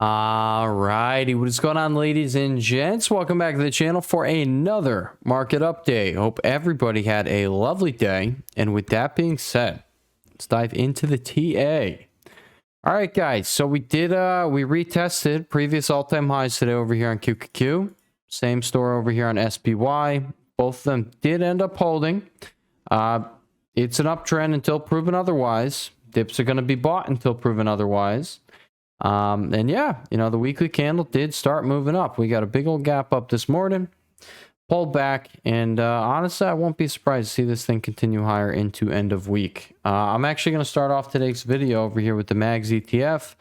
Alrighty, what is going on, ladies and gents? Welcome back to the channel for another market update. Hope everybody had a lovely day. And with that being said, let's dive into the TA. All right, guys. So we retested previous all-time highs today over here on QQQ. Same store over here on SPY. Both of them did end up holding. It's an uptrend until proven otherwise. Dips are going to be bought until proven otherwise. And yeah, the weekly candle did start moving up. We got a big old gap up this morning, pulled back, and honestly, I won't be surprised to see this thing continue higher into end of week. I'm actually going to start off today's video over here with the MAGS ETF.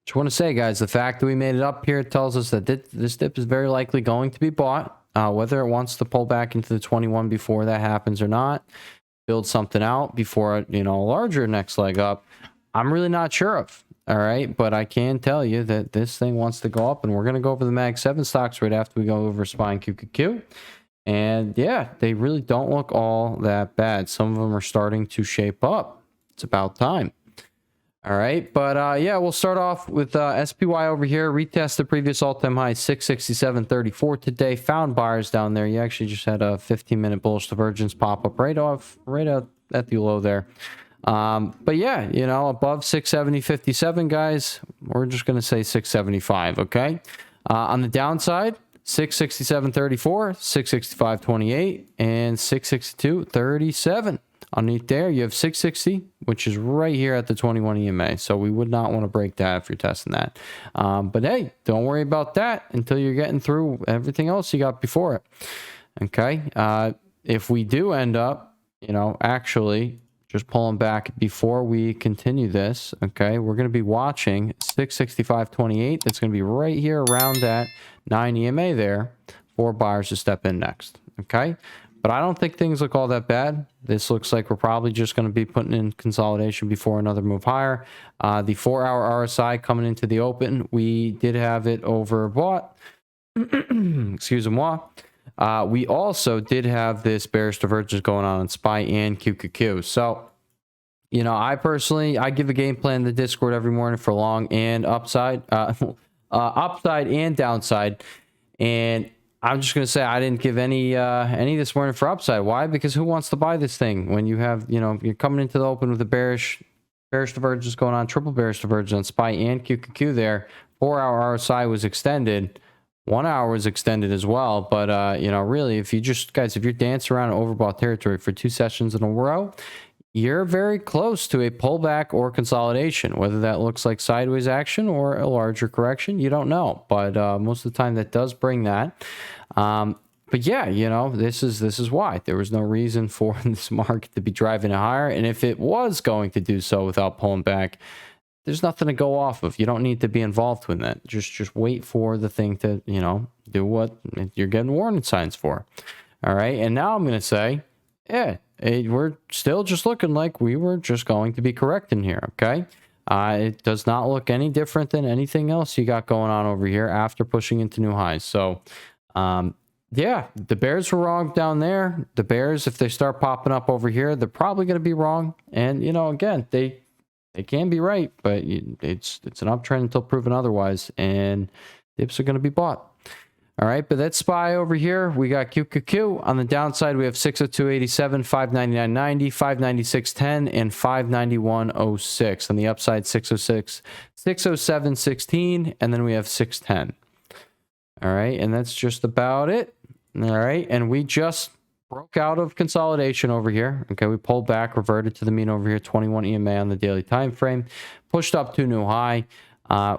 Just want to say, guys, the fact that we made it up here tells us that this dip is very likely going to be bought. Whether it wants to pull back into the 21 before that happens or not, build something out before a larger next leg up, I'm really not sure of. All right, but I can tell you that this thing wants to go up, and we're going to go over the MAG 7 stocks right after we go over SPY and QQQ. And yeah, they really don't look all that bad. Some of them are starting to shape up. It's about time. All right, but yeah, we'll start off with SPY over here. Retest the previous all-time high, 667.34 today. Found buyers down there. You actually just had a 15-minute bullish divergence pop up right out at the low there. But yeah, above 670.57, guys, we're just going to say 675. Okay. On the downside, 667.34, 665.28, and 662.37. Underneath there, you have 660, which is right here at the 21 EMA. So we would not want to break that if you're testing that. But hey, don't worry about that until you're getting through everything else you got before it. Okay. If we do end up, actually just pulling back before we continue this, okay, we're going to be watching 665.28. That's going to be right here around that 9 EMA there for buyers to step in next. Okay. But I don't think things look all that bad. This looks like we're probably just going to be putting in consolidation before another move higher. The 4-hour RSI coming into the open, we did have it overbought. Excuse me. We also did have this bearish divergence going on SPY and QQQ. So, I give a game plan in the Discord every morning for long and upside and downside. And I'm just going to say I didn't give any this morning for upside. Why? Because who wants to buy this thing when you have, you're coming into the open with a bearish divergence going on, triple bearish divergence on SPY and QQQ there. 4-hour RSI was extended. 1 hour was extended as well. But, really, if you're dancing around in overbought territory for 2 sessions in a row, you're very close to a pullback or consolidation. Whether that looks like sideways action or a larger correction, you don't know. But most of the time that does bring that. But yeah, this is why. There was no reason for this market to be driving it higher. And if it was going to do so without pulling back, there's nothing to go off of. You don't need to be involved with that. Just wait for the thing to, do what you're getting warning signs for. All right. And now I'm going to say, yeah, we're still just looking like we were just going to be correct in here. Okay. It does not look any different than anything else you got going on over here after pushing into new highs. So, yeah, the bears were wrong down there. The bears, if they start popping up over here, they're probably going to be wrong. And, again, they can be right, but it's an uptrend until proven otherwise, and dips are going to be bought. All right, but that's SPY over here. We got QQQ. On the downside, we have 602.87, 599.90, 596.10, and 591.06. On the upside, 606, 607.16, and then we have 610. All right, and that's just about it. All right, and we just broke out of consolidation over here. Okay, we pulled back, reverted to the mean over here, 21 EMA on the daily time frame, pushed up to a new high.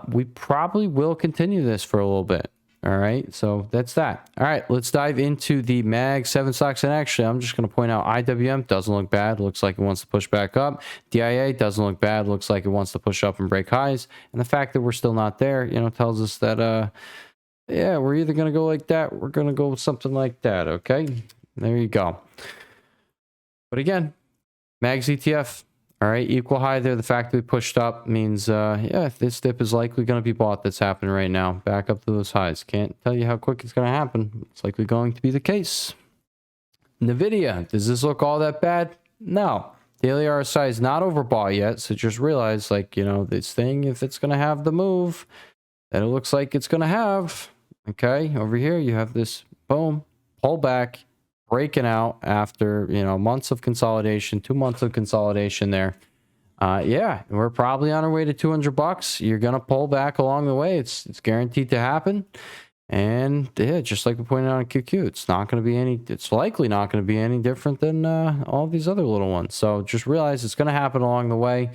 We probably will continue this for a little bit. All right, so that's that. All right, let's dive into the MAG 7 stocks. And actually, I'm just going to point out IWM doesn't look bad. Looks like it wants to push back up. DIA doesn't look bad. Looks like it wants to push up and break highs. And the fact that we're still not there, tells us that, yeah, we're either going to go like that. We're going to go with something like that. Okay, there you go. But again, MAGS ETF. All right, equal high there. The fact that we pushed up means, yeah, this dip is likely going to be bought. That's happening right now. Back up to those highs. Can't tell you how quick it's going to happen. It's likely going to be the case. NVDA, does this look all that bad? No. Daily RSI is not overbought yet, so just realize, like, you know, this thing, if it's going to have the move that it looks like it's going to have, okay, over here you have this, boom, pullback, breaking out after, you know, months of consolidation, 2 months of consolidation there. Yeah, we're probably on our way to $200. You're going to pull back along the way. It's guaranteed to happen. And yeah, just like we pointed out in QQ, it's likely not going to be any different than all these other little ones. So just realize it's going to happen along the way.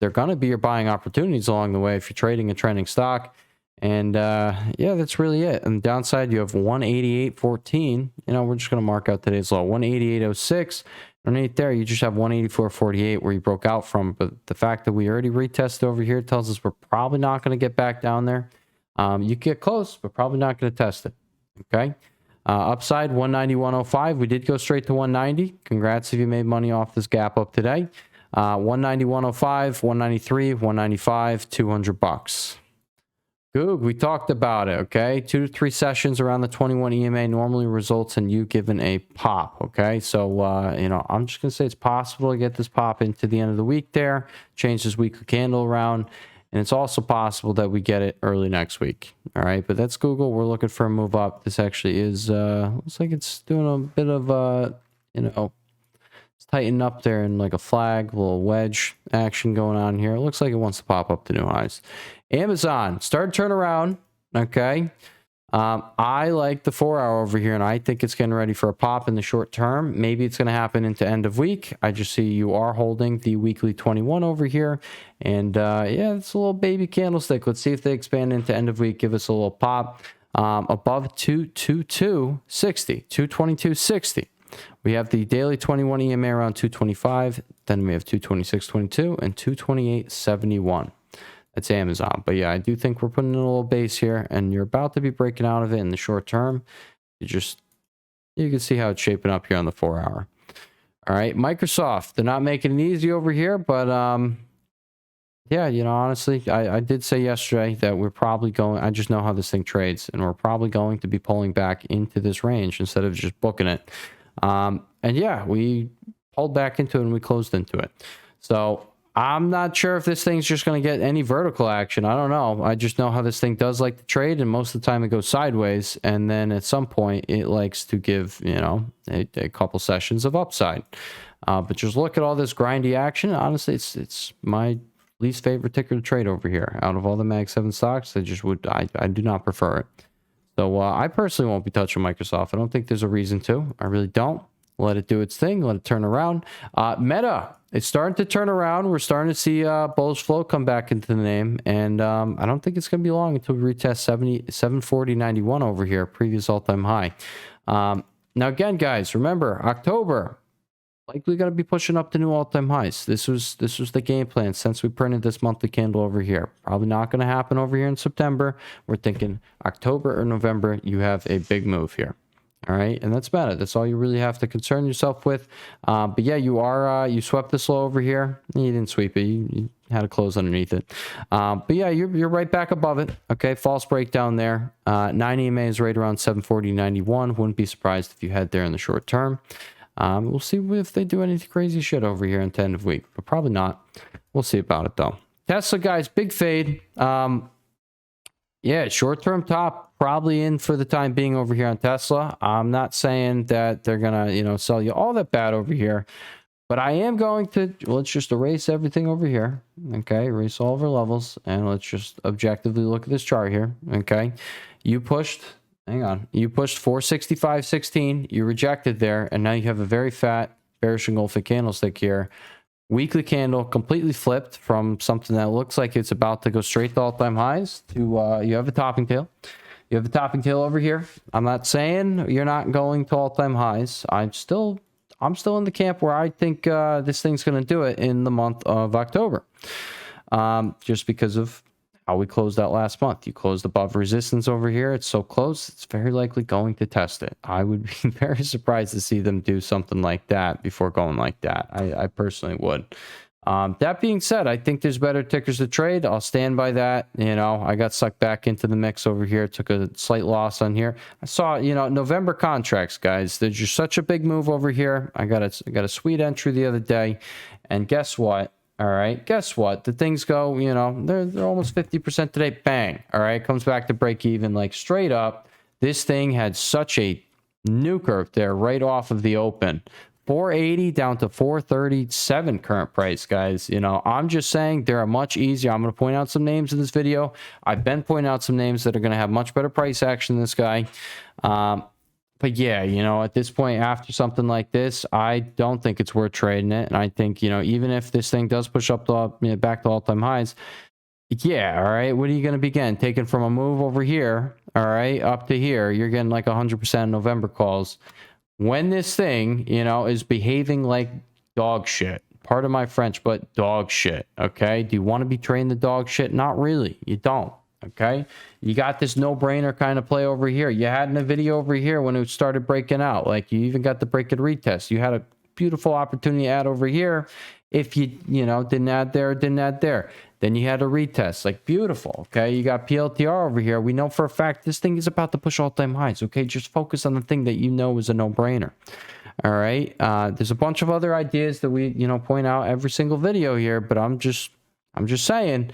They're going to be your buying opportunities along the way if you're trading a trending stock. And yeah, that's really it. On the downside, you have 188.14. You know, we're just going to mark out today's low, 188.06. Underneath there, you just have 184.48 where you broke out from. But the fact that we already retested over here tells us we're probably not going to get back down there. You get close, but probably not going to test it. Okay. Upside 190.105. We did go straight to 190. Congrats if you made money off this gap up today. 190.105, 193, 195, $200. GOOG, we talked about it, okay? 2 to 3 sessions around the 21 EMA normally results in you giving a pop, okay? So, you know, I'm just going to say it's possible to get this pop into the end of the week there, change this weekly candle around, and it's also possible that we get it early next week, all right? But that's Google. We're looking for a move up. This actually is, looks like it's doing a bit of, you know, it's tightening up there in like a flag, a little wedge action going on here. It looks like it wants to pop up to new highs. Amazon started to turn around. Okay. I like the 4-hour over here, and I think it's getting ready for a pop in the short term. Maybe it's going to happen into end of week. I just see you are holding the weekly 21 over here. And yeah, it's a little baby candlestick. Let's see if they expand into end of week. Give us a little pop above 222.60, 222.60. We have the daily 21 EMA around 225. Then we have 226.22 and 228.71. That's Amazon. But yeah, I do think we're putting in a little base here, and you're about to be breaking out of it in the short term. You can see how it's shaping up here on the 4-hour. All right, Microsoft, they're not making it easy over here, but yeah, you know, honestly, I did say yesterday that we're probably going, I just know how this thing trades, and we're probably going to be pulling back into this range instead of just booking it. And yeah, we pulled back into it and we closed into it. So I'm not sure if this thing's just going to get any vertical action. I don't know. I just know how this thing does like to trade, and most of the time it goes sideways, and then at some point it likes to give, you know, a couple sessions of upside. But just look at all this grindy action. Honestly, it's my least favorite ticker to trade over here. Out of all the Mag 7 stocks, I do not prefer it. So I personally won't be touching Microsoft. I don't think there's a reason to. I really don't. Let it do its thing. Let it turn around. Meta, it's starting to turn around. We're starting to see bullish flow come back into the name. And I don't think it's going to be long until we retest 740.91 over here, previous all-time high. Now, again, guys, remember, October, likely going to be pushing up to new all-time highs. This was the game plan since we printed this monthly candle over here. Probably not going to happen over here in September. We're thinking October or November, you have a big move here. All right, and that's about it. That's all you really have to concern yourself with. But yeah, you swept this low over here. You didn't sweep it. You had to close underneath it. But yeah, you're right back above it. Okay, false breakdown there. 9 EMA is right around 740.91. Wouldn't be surprised if you head there in the short term. We'll see if they do any crazy shit over here into end of week, but probably not. We'll see about it though. Tesla, guys, big fade. Yeah, short-term top, probably in for the time being over here on Tesla. I'm not saying that they're gonna, you know, sell you all that bad over here, but I am going to, let's just erase everything over here. Okay, erase all of our levels, and let's just objectively look at this chart here. Okay, you pushed, hang on, you pushed 465.16, you rejected there, and now you have a very fat bearish engulfing candlestick here. Weekly candle completely flipped from something that looks like it's about to go straight to all-time highs to you have a topping tail. You have a topping tail over here. I'm not saying you're not going to all-time highs. I'm still in the camp where I think this thing's going to do it in the month of October. Just because of how we closed out last month. You closed above resistance over here. It's so close, it's very likely going to test it. I would be very surprised to see them do something like that before going like that. I personally would. That being said, I think there's better tickers to trade. I'll stand by that. You know, I got sucked back into the mix over here. Took a slight loss on here. I saw, you know, November contracts, guys. There's just such a big move over here. I got a sweet entry the other day, and guess what? All right, guess what? The things go, you know, they're almost 50% today. Bang. All right, comes back to break even, like straight up. This thing had such a nuker there right off of the open. 480 down to 437 current price, guys. You know, I'm just saying there are much easier. I'm going to point out some names in this video. I've been pointing out some names that are going to have much better price action than this guy. But yeah, you know, at this point, after something like this, I don't think it's worth trading it. And I think, you know, even if this thing does push up to, you know, back to all-time highs, yeah, all right, what are you going to be getting? Taken from a move over here, all right, up to here, you're getting like 100% November calls. When this thing, you know, is behaving like dog shit, pardon my French, but dog shit, okay? Do you want to be trading the dog shit? Not really. You don't, okay? You got this no-brainer kind of play over here. You had in a video over here when it started breaking out. Like, you even got the break and retest. You had a beautiful opportunity to add over here. If you know, didn't add there, didn't add there. Then you had a retest, like beautiful, okay? You got PLTR over here. We know for a fact this thing is about to push all-time highs, okay? Just focus on the thing that you know is a no-brainer, all right? There's a bunch of other ideas that we, you know, point out every single video here, but I'm just saying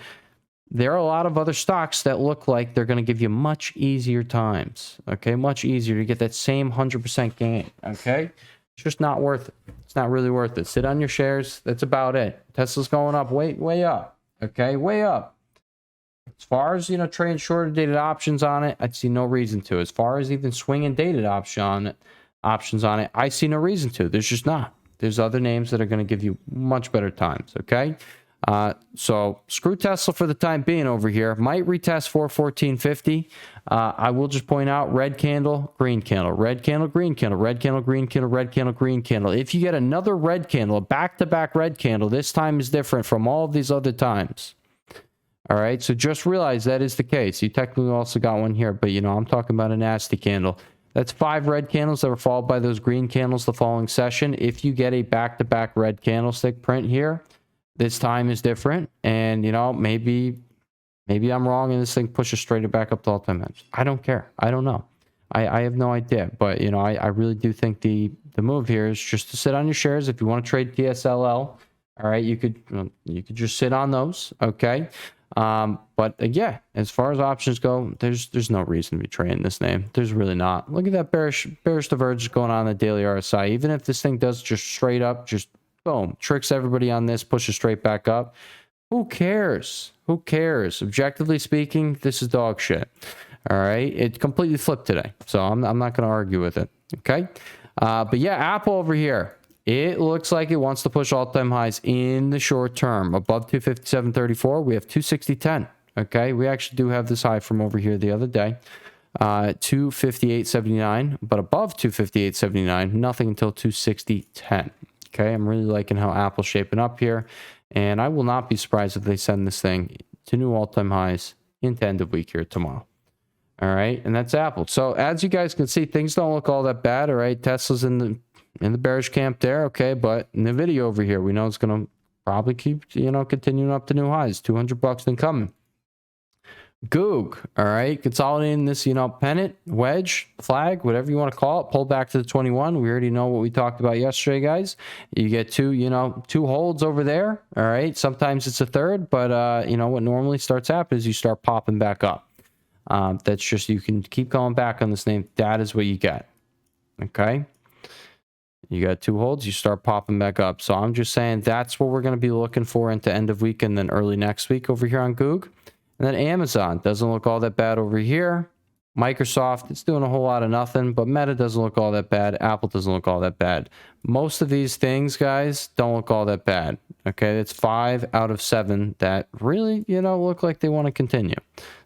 there are a lot of other stocks that look like they're going to give you much easier times, okay? Much easier to get that same 100% gain, okay? It's just not worth it. It's not really worth it. Sit on your shares. That's about it. Tesla's going up, way up. Okay, way up. As far as, you know, trading shorter dated options on it, I see no reason to. As far as even swinging dated options on it, I see no reason to. There's just not. There's other names that are going to give you much better times, okay? So screw Tesla for the time being over here. Might retest 414.50. I will just point out red candle, green candle, red candle, green candle, red candle, green candle, red candle, green candle. If you get another red candle, a back-to-back red candle, this time is different from all of these other times. All right, so just realize that is the case. You technically also got one here, but, you know, I'm talking about a nasty candle. That's 5 red candles that were followed by those green candles the following session. If you get a back-to-back red candlestick print here, this time is different, and, you know, maybe I'm wrong and this thing pushes straight back up to all-time highs. I don't care. I don't know. I have no idea, but, you know, I really do think the move here is just to sit on your shares. If you want to trade TSLL, all right, you could just sit on those, okay? But yeah, as far as options go, there's no reason to be trading this name. There's really not. Look at that bearish divergence going on in the daily RSI. Even if this thing does just straight up, just boom, tricks everybody on this, pushes straight back up. Who cares? Who cares? Objectively speaking, this is dog shit. All right, it completely flipped today, so I'm not going to argue with it. Okay, but yeah, Apple over here, it looks like it wants to push all-time highs in the short term. Above 257.34, we have 260.10. Okay, we actually do have this high from over here the other day, 258.79, but above 258.79, nothing until 260.10. Okay, I'm really liking how Apple's shaping up here, and I will not be surprised if they send this thing to new all-time highs into end of week here tomorrow. All right, and that's Apple. So as you guys can see, things don't look all that bad. All right, Tesla's in the bearish camp there. Okay, but NVIDIA over here, we know it's going to probably keep, you know, continuing up to new highs. $200 then coming. GOOG, all right, consolidating this, you know, pennant, wedge, flag, whatever you want to call it, pull back to the 21. We already know what we talked about yesterday, guys. You get two holds over there, all right. Sometimes it's a third, but you know what normally starts happening is you start popping back up. That's just, you can keep going back on this name. That is what you get. Okay. You got 2 holds, you start popping back up. So I'm just saying that's what we're going to be looking for into end of week and then early next week over here on GOOG. And then Amazon doesn't look all that bad over here. Microsoft, it's doing a whole lot of nothing, but Meta doesn't look all that bad. Apple doesn't look all that bad. Most of these things, guys, don't look all that bad. Okay, it's 5 out of 7 that really, you know, look like they want to continue,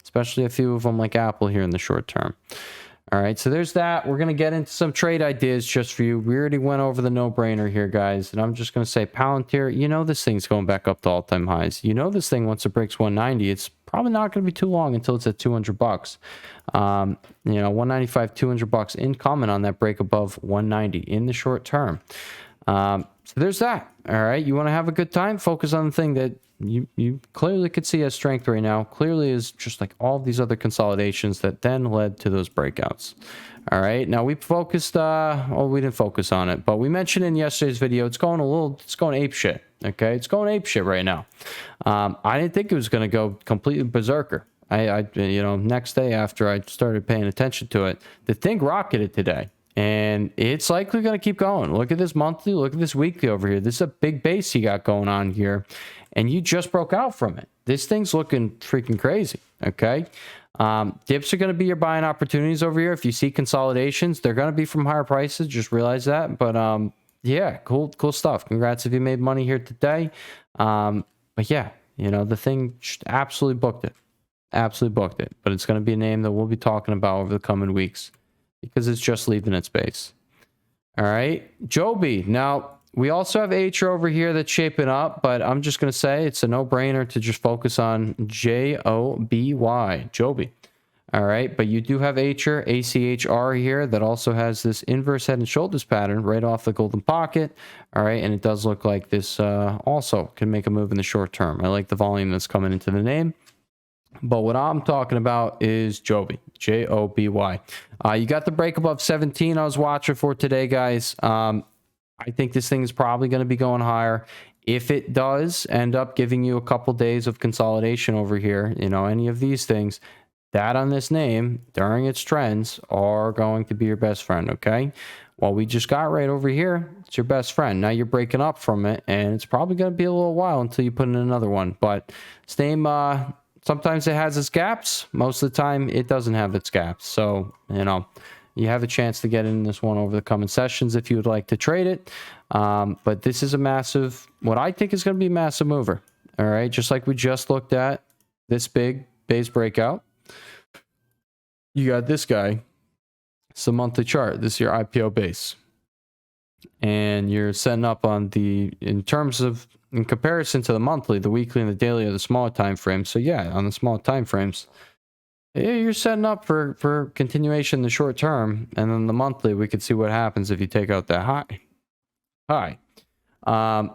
especially a few of them like Apple here in the short term. All right, so there's that. We're going to get into some trade ideas just for you. We already went over the no-brainer here, guys, and I'm just going to say Palantir, you know this thing's going back up to all-time highs. You know this thing, once it breaks 190, it's probably not going to be too long until it's at $200. You know, 195, $200 incoming on that break above 190 in the short term. So there's that. All right. You want to have a good time, focus on the thing that you clearly could see as strength right now. Clearly is just like all these other consolidations that then led to those breakouts. All right. Now we focused, well, we didn't focus on it, but we mentioned in yesterday's video, it's going ape shit. Okay. It's going ape shit right now. I didn't think it was going to go completely berserker. You know, next day after I started paying attention to it, the thing rocketed today. And it's likely going to keep going. Look at this monthly. Look at this weekly over here. This is a big base you got going on here. And you just broke out from it. This thing's looking freaking crazy. Okay. Dips are going to be your buying opportunities over here. If you see consolidations, they're going to be from higher prices. Just realize that. But yeah, cool stuff. Congrats if you made money here today. But yeah, you know, the thing absolutely booked it. Absolutely booked it. But it's going to be a name that we'll be talking about over the coming weeks, because it's just leaving its base. All right. Joby. Now, we also have Acher over here that's shaping up, but I'm just going to say it's a no-brainer to just focus on Joby. Joby. All right. But you do have Acher, ACHR here, that also has this inverse head and shoulders pattern right off the golden pocket. All right. And it does look like this also can make a move in the short term. I like the volume that's coming into the name. But what I'm talking about is Joby, Joby. You got the break above 17 I was watching for today, guys. I think this thing is probably going to be going higher. If it does end up giving you a couple days of consolidation over here, you know, any of these things, that on this name during its trends are going to be your best friend, okay? Well, we just got right over here. It's your best friend. Now you're breaking up from it, and it's probably going to be a little while until you put in another one. But same... sometimes it has its gaps. Most of the time, it doesn't have its gaps. So, you know, you have a chance to get in this one over the coming sessions if you would like to trade it. But this is a massive, what I think is going to be a massive mover. All right. Just like we just looked at this big base breakout. You got this guy. It's a monthly chart. This is your IPO base. And you're setting up on in comparison to the monthly, the weekly, and the daily are the smaller time frames. So yeah, on the smaller time frames, yeah, you're setting up for continuation in the short term. And then the monthly, we could see what happens if you take out that high. And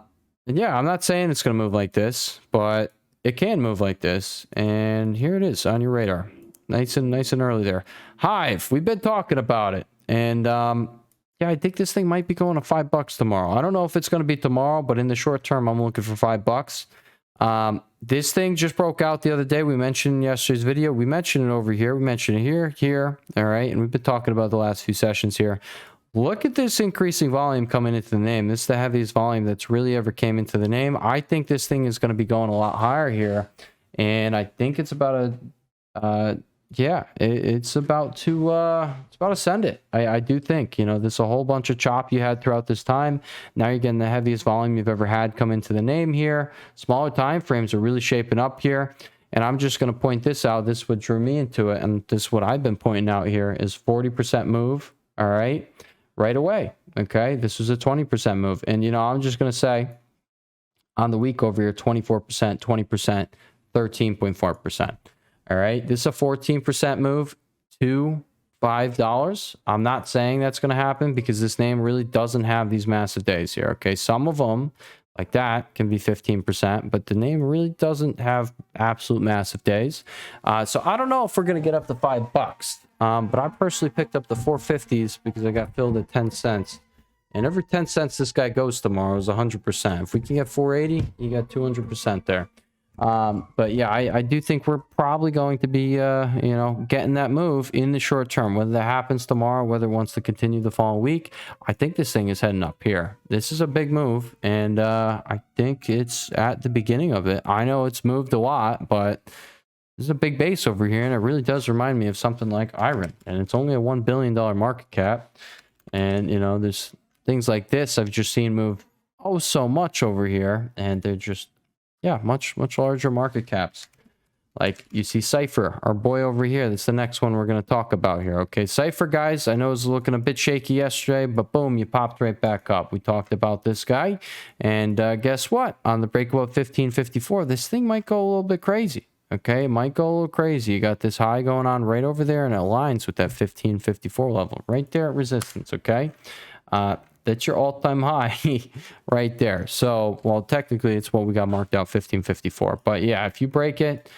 yeah, I'm not saying it's going to move like this, but it can move like this. And here it is on your radar. Nice and early there. Hive, we've been talking about it. And yeah, I think this thing might be going to $5 tomorrow. I don't know if it's going to be tomorrow, but in the short term, I'm looking for $5. This thing just broke out the other day. We mentioned in yesterday's video. We mentioned it over here. We mentioned it here. All right. And we've been talking about the last few sessions here. Look at this increasing volume coming into the name. This is the heaviest volume that's really ever came into the name. I think this thing is going to be going a lot higher here. And I think it's about it's about to send it. I do think, you know, there's a whole bunch of chop you had throughout this time. Now you're getting the heaviest volume you've ever had come into the name here. Smaller time frames are really shaping up here. And I'm just going to point this out. This is what drew me into it. And this is what I've been pointing out here is 40% move. All right. Right away. Okay. This was a 20% move. And, you know, I'm just going to say on the week over here, 24%, 20%, 13.4%. All right. This is a 14% move to $5. I'm not saying that's going to happen because this name really doesn't have these massive days here. Okay. Some of them like that can be 15%, but the name really doesn't have absolute massive days. So I don't know if we're going to get up to $5. But I personally picked up the 450s because I got filled at 10 cents. And every 10 cents this guy goes tomorrow is 100%. If we can get 480, you got 200% there. But yeah, I do think we're probably going to be, you know, getting that move in the short term. Whether that happens tomorrow, whether it wants to continue the following week, I think this thing is heading up here. This is a big move, and I think it's at the beginning of it. I know it's moved a lot, but this is a big base over here, and it really does remind me of something like Iron, and it's only a $1 billion market cap. And, you know, there's things like this I've just seen move so much over here, and they're just, yeah, much larger market caps. Like you see Cypher, our boy over here. That's the next one we're going to talk about here. Okay, Cypher, guys, I know it was looking a bit shaky yesterday, but boom, you popped right back up. We talked about this guy, and guess what? On the break above 1554, this thing might go a little bit crazy. Okay, it might go a little crazy. You got this high going on right over there, and it aligns with that 1554 level right there at resistance. Okay, That's your all-time high right there. So, well, technically it's what we got marked out, 1554. But yeah, if you break it,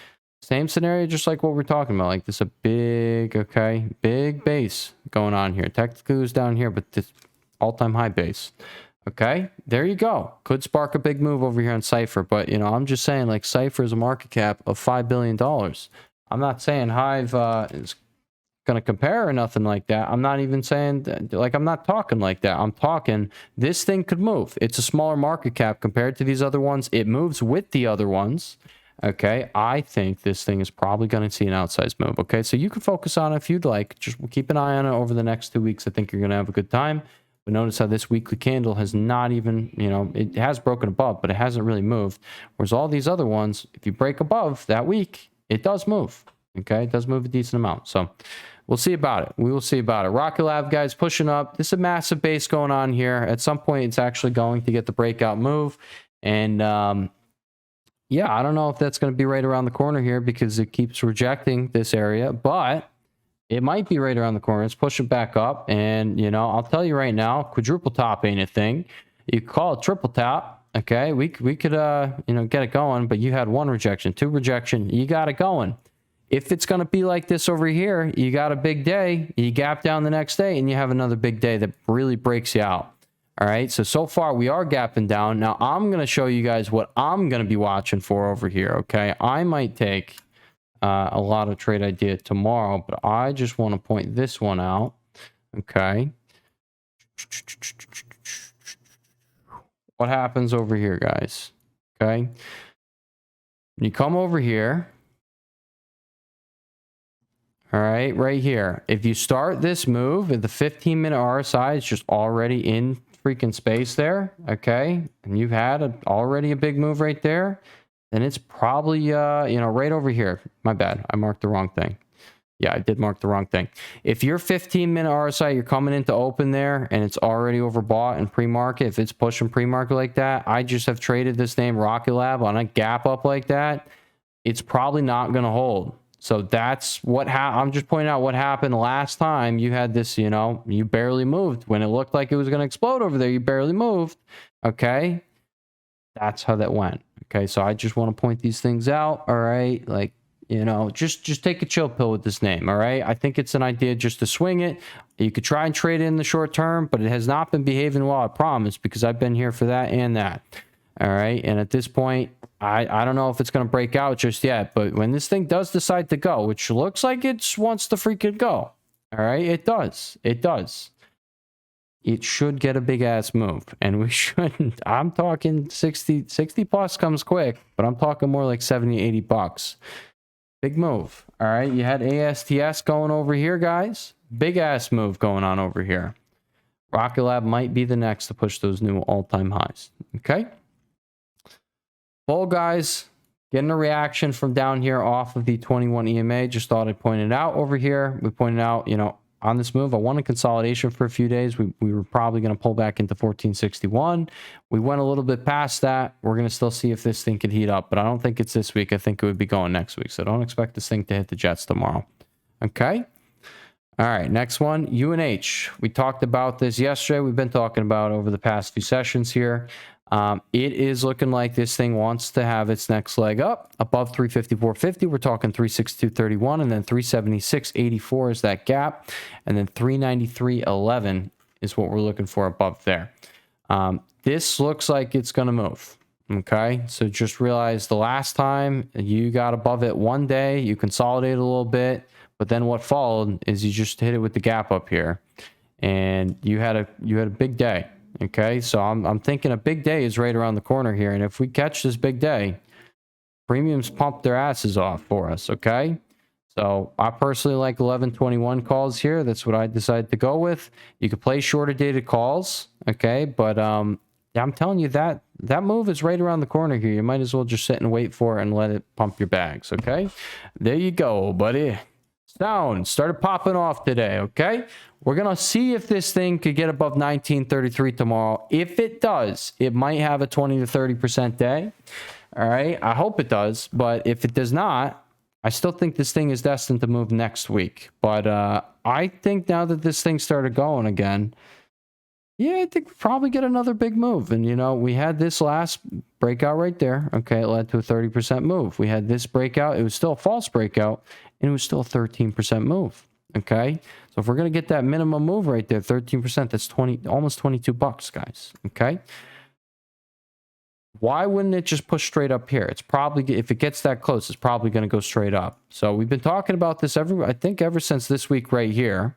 same scenario, just like what we're talking about. Like this, a big, okay, big base going on here. Technically it was down here, but this all-time high base. Okay, there you go. Could spark a big move over here on Cypher. But, you know, I'm just saying, like, Cypher is a market cap of $5 billion. I'm not saying Hive is going to compare or nothing like that. I'm not even saying that, like, I'm not talking like that. I'm talking this thing could move. It's a smaller market cap compared to these other ones. It moves with the other ones. Okay, I think this thing is probably going to see an outsized move. Okay, so you can focus on it if you'd like. Just keep an eye on it over the next 2 weeks. I think you're going to have a good time. But notice how this weekly candle has not even, you know, it has broken above, but it hasn't really moved. Whereas all these other ones, if you break above that week, it does move. Okay, it does move a decent amount. So we'll see about it. We will see about it. Rocket Lab, guys, pushing up. This is a massive base going on here. At some point, it's actually going to get the breakout move. And yeah, I don't know if that's going to be right around the corner here because it keeps rejecting this area, but it might be right around the corner. It's pushing back up. And, you know, I'll tell you right now, quadruple top ain't a thing. You call it triple top. Okay. We could, you know, get it going, but you had 1 rejection, 2 rejection. You got it going. If it's going to be like this over here, you got a big day, you gap down the next day, and you have another big day that really breaks you out. All right. So far we are gapping down. Now I'm going to show you guys what I'm going to be watching for over here. Okay. I might take a lot of trade idea tomorrow, but I just want to point this one out. Okay. What happens over here, guys? Okay. You come over here. All right, right here. If you start this move at the 15-minute RSI, it's just already in freaking space there. Okay. And you've had already a big move right there. Then it's probably, you know, right over here. My bad. I marked the wrong thing. Yeah, I did mark the wrong thing. If you're 15-minute RSI, you're coming into open there and it's already overbought in pre-market. If it's pushing pre-market like that, I just have traded this name Rocket Lab on a gap up like that. It's probably not going to hold. So that's what I'm just pointing out what happened last time. You had this, you know, you barely moved. When it looked like it was going to explode over there, you barely moved. Okay. That's how that went. Okay, so I just want to point these things out, all right? Like, you know, just take a chill pill with this name, all right? I think it's an idea just to swing it. You could try and trade it in the short term, but it has not been behaving well, I promise, because I've been here for that and that, all right? And at this point, I don't know if it's going to break out just yet, but when this thing does decide to go, which looks like it wants to freaking go, all right? It does. It does. It should get a big ass move, and we shouldn't. I'm talking 60 plus comes quick, but I'm talking more like 70, 80 bucks. Big move. All right. You had ASTS going over here, guys. Big ass move going on over here. Rocket Lab might be the next to push those new all-time highs. Okay. Bull, guys, getting a reaction from down here off of the 21 EMA. Just thought I'd point it out over here. We pointed out, you know, on this move, I wanted consolidation for a few days. We were probably going to pull back into 1461. We went a little bit past that. We're going to still see if this thing could heat up, but I don't think it's this week. I think it would be going next week. So don't expect this thing to hit the jets tomorrow. Okay. All right. Next one, UNH. We talked about this yesterday. We've been talking about over the past few sessions here. It is looking like this thing wants to have its next leg up above 354.50. We're talking 362.31, and then 376.84 is that gap, and then 393.11 is what we're looking for above there. This looks like it's going to move. Okay, so just realize the last time you got above it one day, you consolidated a little bit, but then what followed is you just hit it with the gap up here, and you had a big day. Okay, so I'm thinking a big day is right around the corner here, and if we catch this big day, premiums pump their asses off for us. Okay, so I personally like 1121 calls here. That's what I decided to go with. You could play shorter dated calls. Okay, but yeah, I'm telling you that move is right around the corner here. You might as well just sit and wait for it and let it pump your bags. Okay, there you go, buddy. Sound started popping off today. Okay, we're gonna see if this thing could get above 1933 tomorrow. If it does, it might have a 20 to 30% day. All right, I hope it does, but if it does not, I still think this thing is destined to move next week. But I think now that this thing started going again, Yeah, I think we'll probably get another big move. And, you know, we had this last breakout right there. Okay, it led to a 30% move. We had this breakout. It was still a false breakout, and it was still a 13% move. Okay, so if we're going to get that minimum move right there, 13%, that's almost 22 bucks, guys. Okay. Why wouldn't it just push straight up here? It's probably, if it gets that close, it's probably going to go straight up. So we've been talking about this I think ever since this week right here.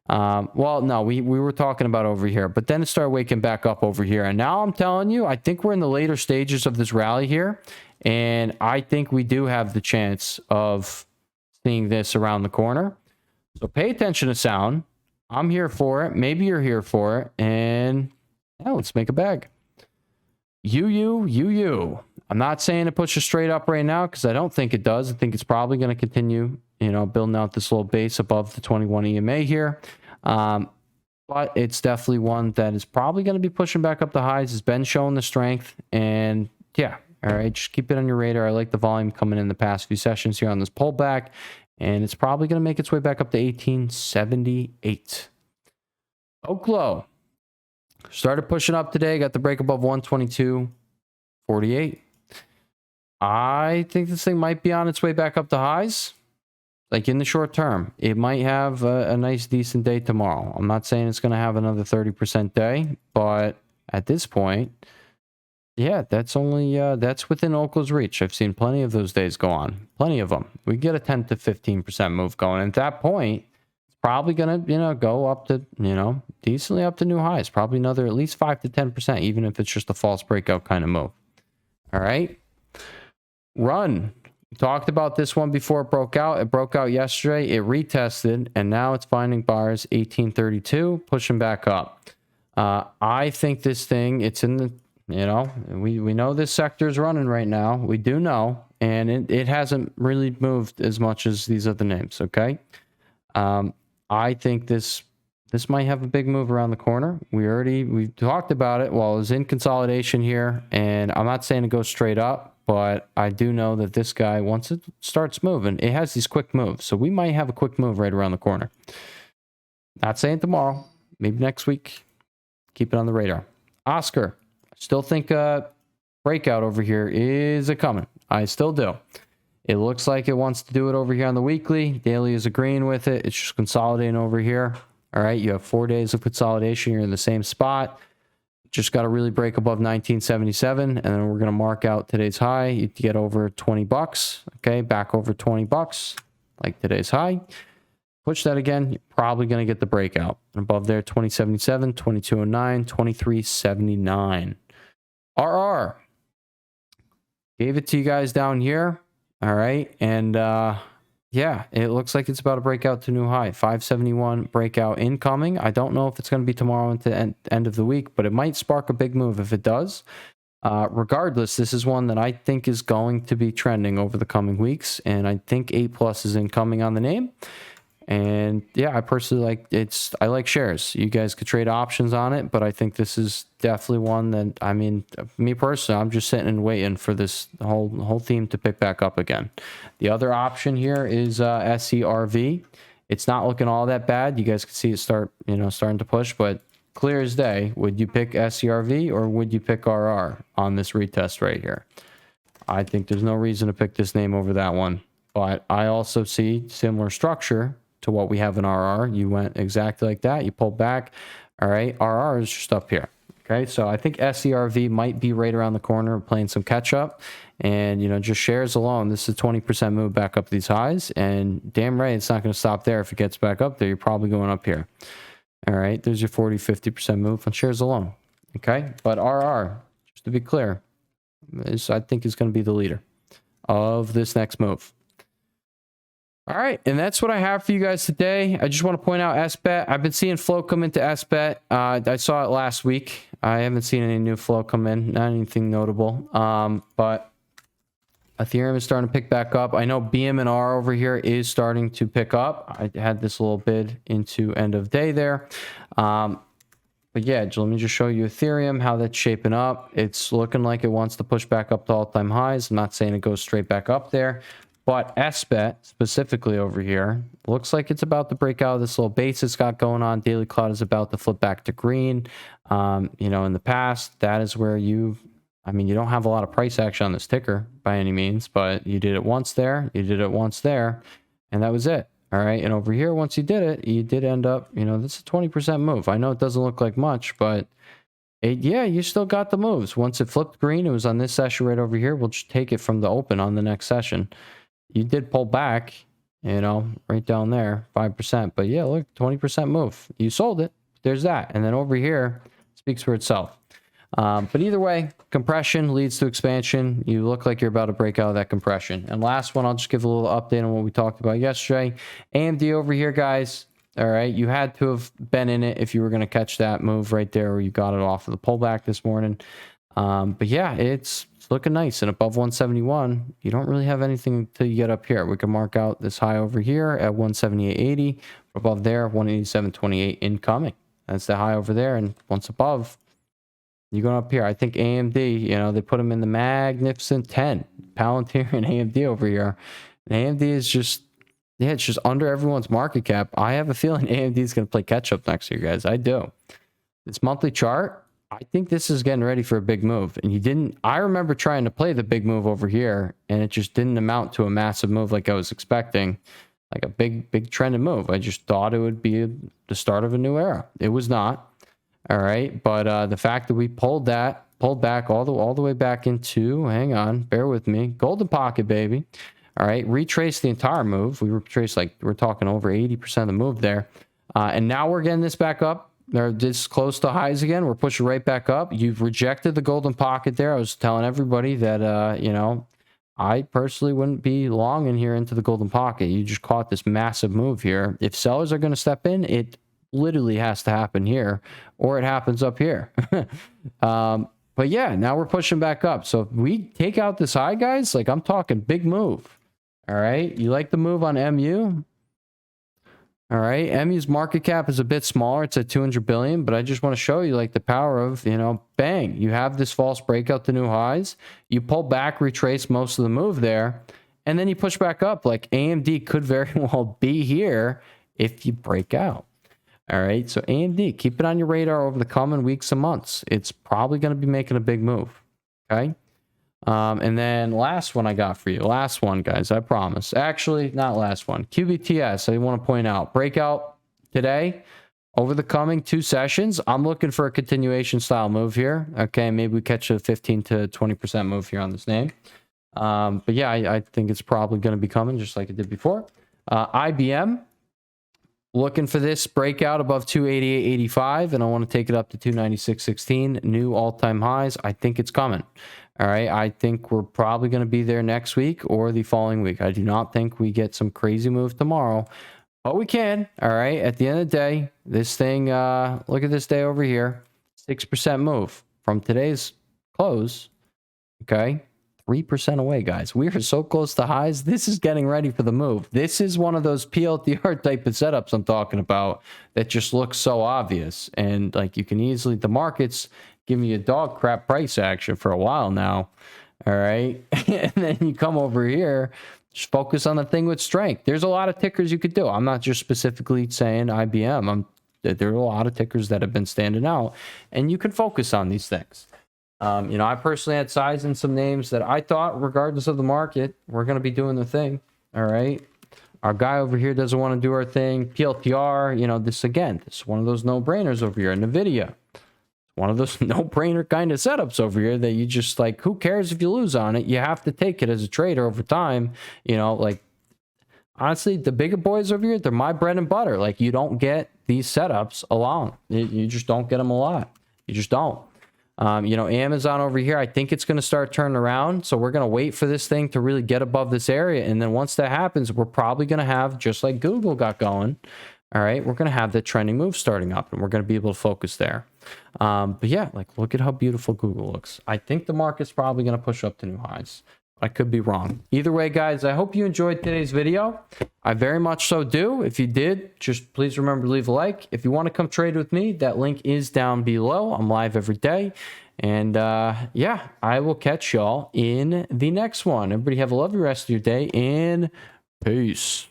Well, no, we were talking about over here, but then it started waking back up over here. And now I'm telling you, I think we're in the later stages of this rally here. And I think we do have the chance of seeing this around the corner. So pay attention to sound. I'm here for it. Maybe you're here for it. And yeah, let's make a bag. I'm not saying it pushes straight up right now because I don't think it does. I think it's probably going to continue, you know, building out this little base above the 21 EMA here. But it's definitely one that is probably going to be pushing back up the highs. It's been showing the strength. And yeah, all right, just keep it on your radar. I like the volume coming in the past few sessions here on this pullback. And it's probably going to make its way back up to 1878. Oklo started pushing up today, got the break above 122.48. I think this thing might be on its way back up to highs. Like in the short term, it might have a nice, decent day tomorrow. I'm not saying it's going to have another 30% day, but at this point, yeah, that's only, that's within Oklo's reach. I've seen plenty of those days go on. Plenty of them. We get a 10 to 15% move going. And at that point, probably gonna, you know, go up to, you know, decently up to new highs. Probably another at least 5 to 10%, even if it's just a false breakout kind of move. All right. Run. We talked about this one before it broke out. It broke out yesterday. It retested, and now it's finding bars 1832, pushing back up. I think this thing, it's in the, you know, we know this sector is running right now. We do know, and it hasn't really moved as much as these other names. Okay. I think this might have a big move around the corner. We talked about it while it was in consolidation here, and I'm not saying it goes straight up, but I do know that this guy, once it starts moving, it has these quick moves. So we might have a quick move right around the corner. Not saying tomorrow, maybe next week. Keep it on the radar. Oscar, I still think a breakout over here is a coming. I still do. It looks like it wants to do it over here on the weekly. Daily is agreeing with it. It's just consolidating over here. All right, you have 4 days of consolidation. You're in the same spot. Just got to really break above 1977, and then we're going to mark out today's high. You get over 20 bucks. Okay, back over 20 bucks, like today's high. Push that again. You're probably going to get the breakout. And above there, 2077, 2209, 2379. RR. Gave it to you guys down here. All right. And yeah, it looks like it's about to break out to new high. 571 breakout incoming. I don't know if it's going to be tomorrow into end of the week, but it might spark a big move if it does. Regardless, this is one that I think is going to be trending over the coming weeks. And I think 8+ is incoming on the name. And yeah, I personally I like shares. You guys could trade options on it, but I think this is definitely one that, I mean, me personally, I'm just sitting and waiting for this whole theme to pick back up again. The other option here is SCRV. It's not looking all that bad. You guys can see it starting to push, but clear as day, would you pick SCRV or would you pick RR on this retest right here? I think there's no reason to pick this name over that one, but I also see similar structure to what we have in RR. You went exactly like that. You pulled back. All right. RR is just up here. Okay. So I think SCRV might be right around the corner playing some catch up, and, you know, just shares alone. This is a 20% move back up these highs, and damn right, it's not going to stop there. If it gets back up there, you're probably going up here. All right. There's your 40-50% move on shares alone. Okay. But RR, just to be clear, I think is going to be the leader of this next move. All right, and that's what I have for you guys today. I just want to point out SBET. I've been seeing flow come into SBET. I saw it last week. I haven't seen any new flow come in, not anything notable. But Ethereum is starting to pick back up. I know BM&R over here is starting to pick up. I had this little bid into end of day there. But yeah, let me just show you Ethereum, how that's shaping up. It's looking like it wants to push back up to all-time highs. I'm not saying it goes straight back up there, But SBET specifically over here looks like it's about to break out of this little base it's got going on. Daily cloud is about to flip back to green. You know, in the past, that is where you don't have a lot of price action on this ticker by any means, but you did it once there, you did it once there, and that was it. All right. And over here, once you did it, you did end up, you know, this is a 20% move. I know it doesn't look like much, but yeah, you still got the moves. Once it flipped green, it was on this session right over here. We'll just take it from the open on the next session. You did pull back, you know, right down there, 5%. But yeah, look, 20% move. You sold it. There's that. And then over here, speaks for itself. But either way, compression leads to expansion. You look like you're about to break out of that compression. And last one, I'll just give a little update on what we talked about yesterday. AMD over here, guys. All right, you had to have been in it if you were going to catch that move right there where you got it off of the pullback this morning. But yeah, it's looking nice. And above 171, you don't really have anything until you get up here. We can mark out this high over here at 178.80. Above there, 187.28 incoming. That's the high over there. And once above, you're going up here. I think AMD, you know, they put them in the magnificent 10. Palantir and AMD over here. And AMD is just, yeah, it's just under everyone's market cap. I have a feeling AMD is going to play catch up next year, guys. I do. This monthly chart, I think this is getting ready for a big move. And I remember trying to play the big move over here, and it just didn't amount to a massive move like I was expecting, like a big trending move. I just thought it would be the start of a new era. It was not. All right. But the fact that we pulled back all the way back into, hang on, bear with me, golden pocket, baby. All right, retrace the entire move. We retraced, like, we're talking over 80% of the move there. And now we're getting this back up. They're this close to highs again. We're pushing right back up. You've rejected the golden pocket there. I was telling everybody that, you know, I personally wouldn't be long in here into the golden pocket. You just caught this massive move here. If sellers are going to step in, it literally has to happen here, or it happens up here. But yeah, now we're pushing back up. So if we take out this high, guys, like, I'm talking big move. All right. You like the move on MU? All right. MU's market cap is a bit smaller. It's at 200 billion, but I just want to show you, like, the power of, you know, bang, you have this false breakout to new highs. You pull back, retrace most of the move there, and then you push back up. Like, AMD could very well be here if you break out. All right. So AMD, keep it on your radar over the coming weeks and months. It's probably going to be making a big move. Okay. And then last one I got for you. Last one, guys, I promise. Actually, not last one. QBTS, I want to point out. Breakout today. Over the coming 2 sessions, I'm looking for a continuation style move here. Okay, maybe we catch a 15 to 20% move here on this name. But yeah, I think it's probably going to be coming just like it did before. IBM, looking for this breakout above 288.85, and I want to take it up to 296.16. New all-time highs. I think it's coming. All right, I think we're probably going to be there next week or the following week. I do not think we get some crazy move tomorrow, but we can. All right, at the end of the day, this thing, look at this day over here, 6% move from today's close. Okay, 3% away, guys. We are so close to highs. This is getting ready for the move. This is one of those PLTR type of setups I'm talking about that just looks so obvious. And, like, you can easily, the market's giving you a dog crap price action for a while now. All right. And then you come over here, just focus on the thing with strength. There's a lot of tickers you could do. I'm not just specifically saying IBM. There are a lot of tickers that have been standing out, and you can focus on these things. You know, I personally had size in some names that I thought, regardless of the market, we're going to be doing the thing. All right. Our guy over here doesn't want to do our thing. PLTR, you know, this is one of those no-brainers over here. NVDA, one of those no-brainer kind of setups over here that you just, like, who cares if you lose on it? You have to take it as a trader over time. You know, like, honestly, the bigger boys over here, they're my bread and butter. Like, you don't get these setups alone. You just don't get them a lot. You just don't. You know, Amazon over here, I think it's going to start turning around. So we're going to wait for this thing to really get above this area. And then once that happens, we're probably going to have, just like Google got going, all right, we're going to have the trending move starting up, and we're going to be able to focus there. But yeah, like, look at how beautiful Google looks. I think the market's probably going to push up to new highs. I could be wrong. Either way, guys, I hope you enjoyed today's video. I very much so do. If you did, just please remember to leave a like. If you want to come trade with me, that link is down below. I'm live every day. And yeah, I will catch y'all in the next one. Everybody have a lovely rest of your day, and peace.